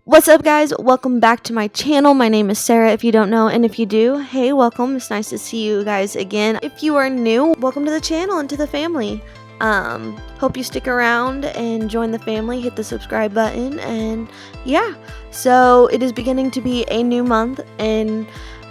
What's up, guys? Welcome back to my channel. My name is Sarah, if you don't know, and if you do, hey, welcome. It's nice to see you guys again. If you are new, welcome to the channel and to the family. Hope you stick around and join the family. Hit the subscribe button, and yeah. So it is beginning to be a new month, and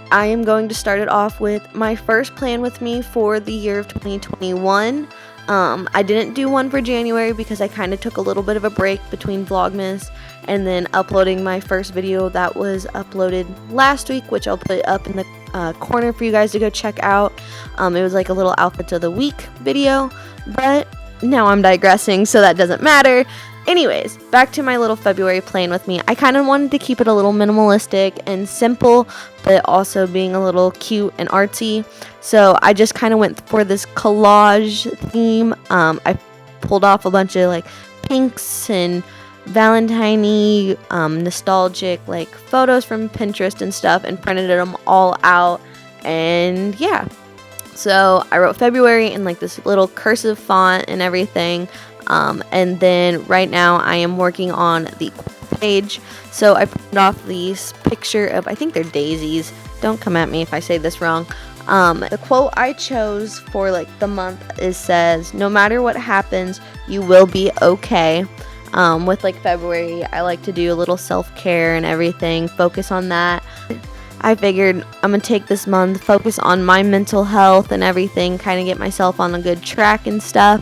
I am going to start it off with my first plan with me for the year of 2021. I didn't do one for January because I kind of took a little bit of a break between Vlogmas and then uploading my first video that was uploaded last week, which I'll put up in the corner for you guys to go check out. It was like a little outfits of the week video, but now I'm digressing, so that doesn't matter. Anyways, back to my little February plan with me. I kind of wanted to keep it a little minimalistic and simple, but also being a little cute and artsy. So I just kind of went for this collage theme. I pulled off a bunch of like pinks and Valentine-y, nostalgic like photos from Pinterest and stuff and printed them all out. And yeah, so I wrote February in like this little cursive font and everything. And then right now I am working on the page. So I printed off these picture of, I think they're daisies. Don't come at me if I say this wrong. The quote I chose for like the month says, "No matter what happens, you will be okay." With like February, I like to do a little self-care and everything, focus on that. I figured I'm gonna take this month, focus on my mental health and everything, kind of get myself on a good track and stuff.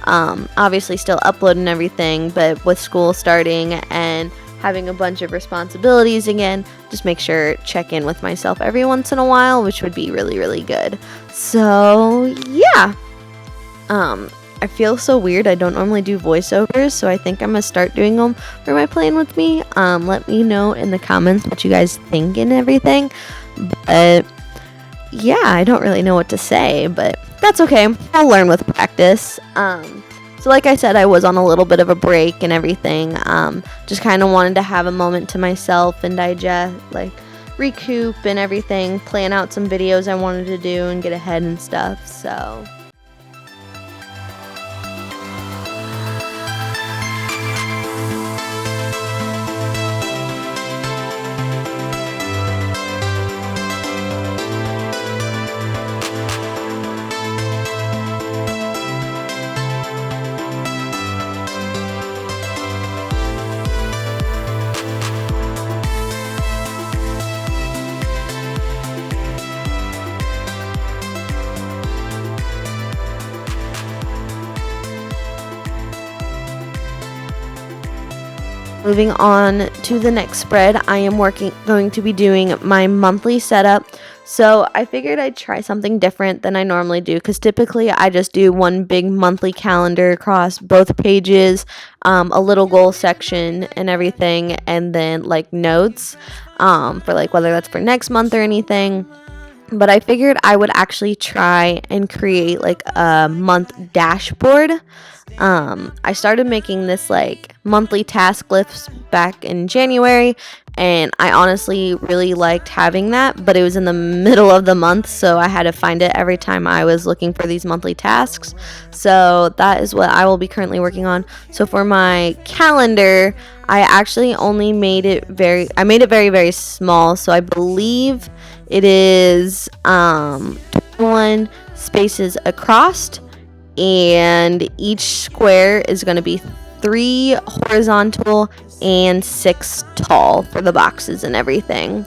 Obviously still uploading everything, but with school starting and having a bunch of responsibilities again, just make sure check in with myself every once in a while, which would be really, really good. So yeah, I feel so weird. I don't normally do voiceovers, so I think I'm gonna start doing them for my plan with me. Let me know in the comments what you guys think and everything. But yeah, I don't really know what to say, but that's okay. I'll learn with practice. So like I said, I was on a little bit of a break and everything. Just kind of wanted to have a moment to myself and digest, like recoup and everything, plan out some videos I wanted to do and get ahead and stuff. So moving on to the next spread, I am going to be doing my monthly setup. So I figured I'd try something different than I normally do, because typically I just do one big monthly calendar across both pages, a little goal section and everything, and then like notes for like whether that's for next month or anything. But I figured I would actually try and create like a month dashboard. I started making this like monthly task lists back in January, and I honestly really liked having that, but it was in the middle of the month, so I had to find it every time I was looking for these monthly tasks. So that is what I will be currently working on. So for my calendar, I actually only made it very, very small. So I believe it is 21 spaces across, and each square is going to be 3 horizontal and 6 tall for the boxes and everything.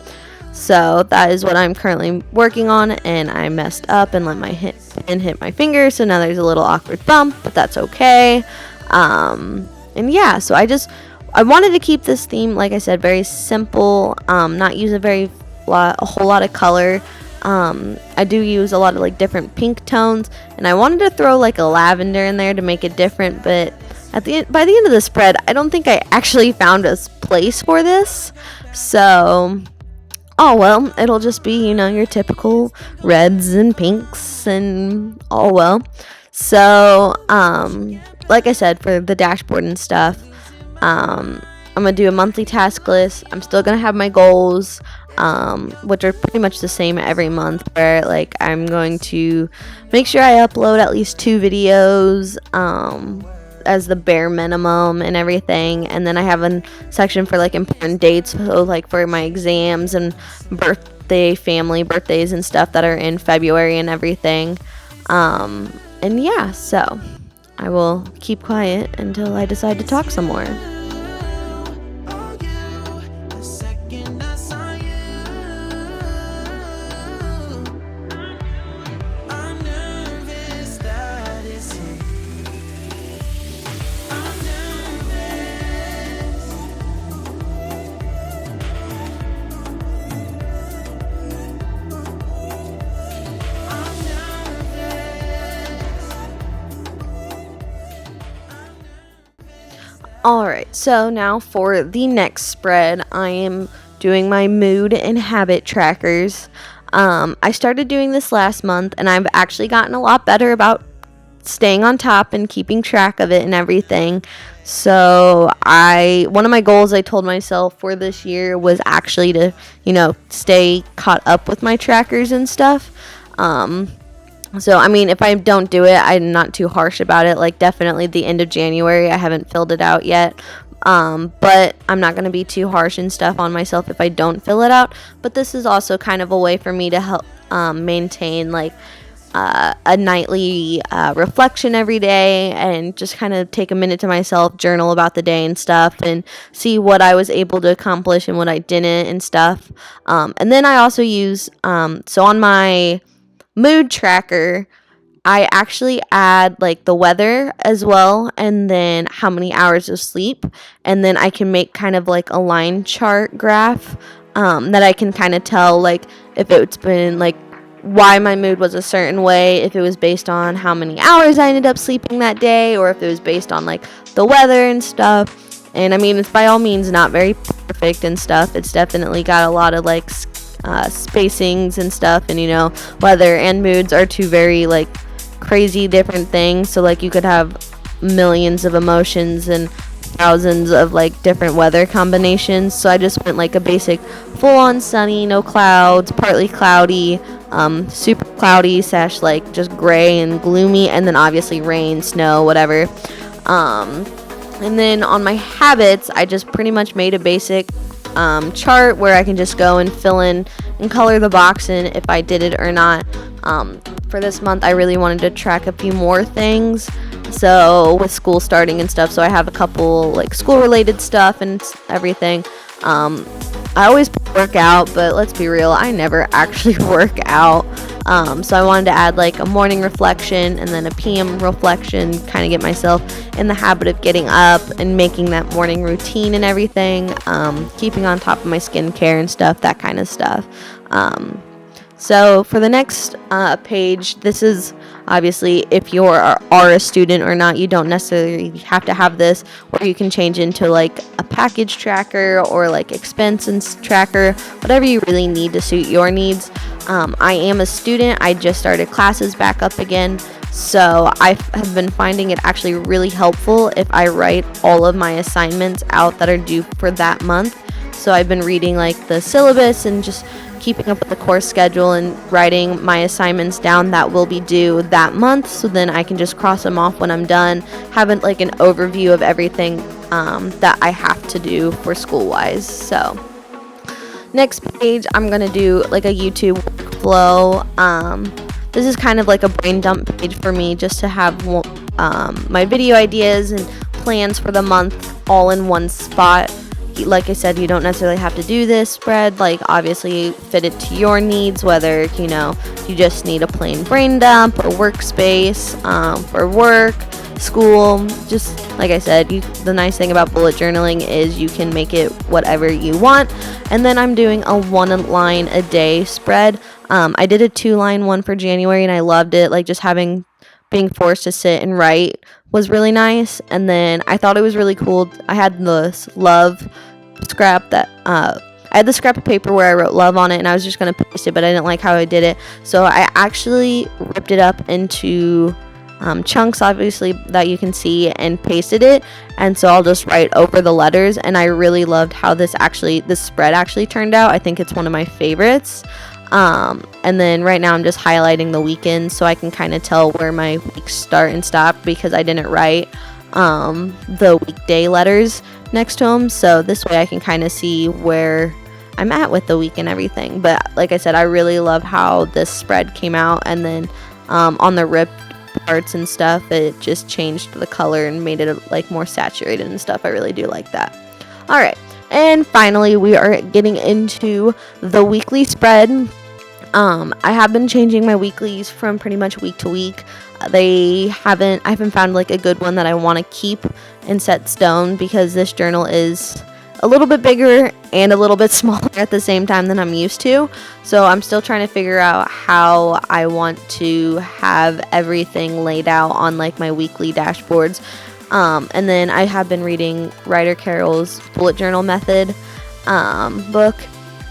So that is what I'm currently working on, and I messed up and let my pen hit my finger, so now there's a little awkward bump, but that's okay. And yeah, so I wanted to keep this theme, like I said, very simple, not use a whole lot of color. I do use a lot of like different pink tones, and I wanted to throw like a lavender in there to make it different, but by the end of the spread, I don't think I actually found a place for this. So oh well, it'll just be, you know, your typical reds and pinks and all well. So like I said, for the dashboard and stuff, I'm gonna do a monthly task list. I'm still gonna have my goals, which are pretty much the same every month, where like I'm going to make sure I upload at least 2 videos as the bare minimum and everything. And then I have a section for like important dates, so like for my exams and family birthdays and stuff that are in February and everything. And yeah, so I will keep quiet until I decide to talk some more. Alright, so now for the next spread, I am doing my mood and habit trackers. I started doing this last month, and I've actually gotten a lot better about staying on top and keeping track of it and everything. So one of my goals I told myself for this year was actually to, stay caught up with my trackers and stuff. So, I mean, if I don't do it, I'm not too harsh about it. Like, definitely the end of January, I haven't filled it out yet. But I'm not going to be too harsh and stuff on myself if I don't fill it out. But this is also kind of a way for me to help maintain, like, a nightly reflection every day, and just kind of take a minute to myself, journal about the day and stuff, and see what I was able to accomplish and what I didn't and stuff. And then I also use, so on my mood tracker, I actually add like the weather as well, and then how many hours of sleep, and then I can make kind of like a line chart graph that I can kind of tell like if it's been like why my mood was a certain way, if it was based on how many hours I ended up sleeping that day, or if it was based on like the weather and stuff. And I mean, it's by all means not very perfect and stuff. It's definitely got a lot of like spacings and stuff, and weather and moods are two very like crazy different things. So like you could have millions of emotions and thousands of like different weather combinations. So I just went like a basic full on sunny, no clouds, partly cloudy, super cloudy / like just gray and gloomy, and then obviously rain, snow, whatever. And then on my habits, I just pretty much made a basic chart where I can just go and fill in and color the box in if I did it or not. For this month, I really wanted to track a few more things, so with school starting and stuff, so I have a couple like school related stuff and everything. I always work out, but let's be real, I never actually work out. So I wanted to add like a morning reflection and then a PM reflection, kind of get myself in the habit of getting up and making that morning routine and everything, keeping on top of my skincare and stuff, that kind of stuff. So for the next page, this is obviously if you are a student or not. You don't necessarily have to have this, or you can change into like a package tracker or like expenses tracker, whatever you really need to suit your needs. I am a student. I just started classes back up again, so I have been finding it actually really helpful if I write all of my assignments out that are due for that month. So I've been reading like the syllabus and just keeping up with the course schedule and writing my assignments down that will be due that month, so then I can just cross them off when I'm done, having like an overview of everything that I have to do for school wise. So next page, I'm gonna do like a YouTube workflow. This is kind of like a brain dump page for me, just to have my video ideas and plans for the month all in one spot. Like I said, you don't necessarily have to do this spread, like obviously fit it to your needs, whether you just need a plain brain dump, a workspace for work, school. Just like I said, the nice thing about bullet journaling is you can make it whatever you want. And then I'm doing a 1 line a day spread. I did a 2-line one for January and I loved it. Like just being forced to sit and write was really nice. And then I thought it was really cool. I had this love scrap that I had the scrap of paper where I wrote love on it, and I was just going to paste it, but I didn't like how I did it. So I actually ripped it up into chunks, obviously, that you can see, and pasted it. And so I'll just write over the letters, and I really loved how this spread actually turned out. I think it's one of my favorites. And then right now I'm just highlighting the weekends so I can kind of tell where my weeks start and stop, because I didn't write the weekday letters next to them, so this way I can kind of see where I'm at with the week and everything. But like I said, I really love how this spread came out, and then on the ripped parts and stuff, it just changed the color and made it like more saturated and stuff. I really do like that. All right, and finally we are getting into the weekly spread. I have been changing my weeklies from pretty much week to week. I haven't found like a good one that I want to keep and set stone, because this journal is a little bit bigger and a little bit smaller at the same time than I'm used to. So I'm still trying to figure out how I want to have everything laid out on like my weekly dashboards. And then I have been reading Ryder Carroll's bullet journal method book.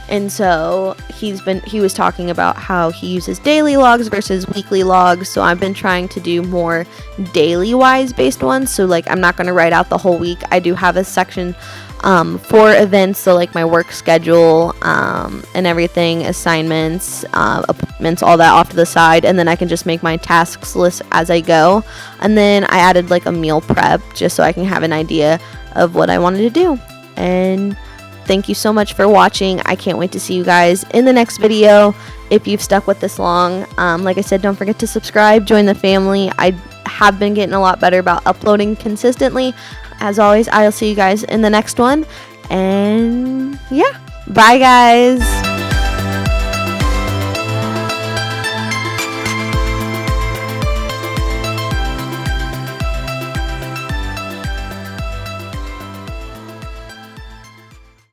And so he was talking about how he uses daily logs versus weekly logs. So I've been trying to do more daily wise based ones. So like I'm not going to write out the whole week. I do have a section for events, so like my work schedule and everything, assignments, appointments, all that off to the side, and then I can just make my tasks list as I go. And then I added like a meal prep just so I can have an idea of what I wanted to do. And thank you so much for watching. I can't wait to see you guys in the next video. If you've stuck with this long, like I said, don't forget to subscribe, join the family. I have been getting a lot better about uploading consistently. As always, I'll see you guys in the next one. And yeah, bye guys.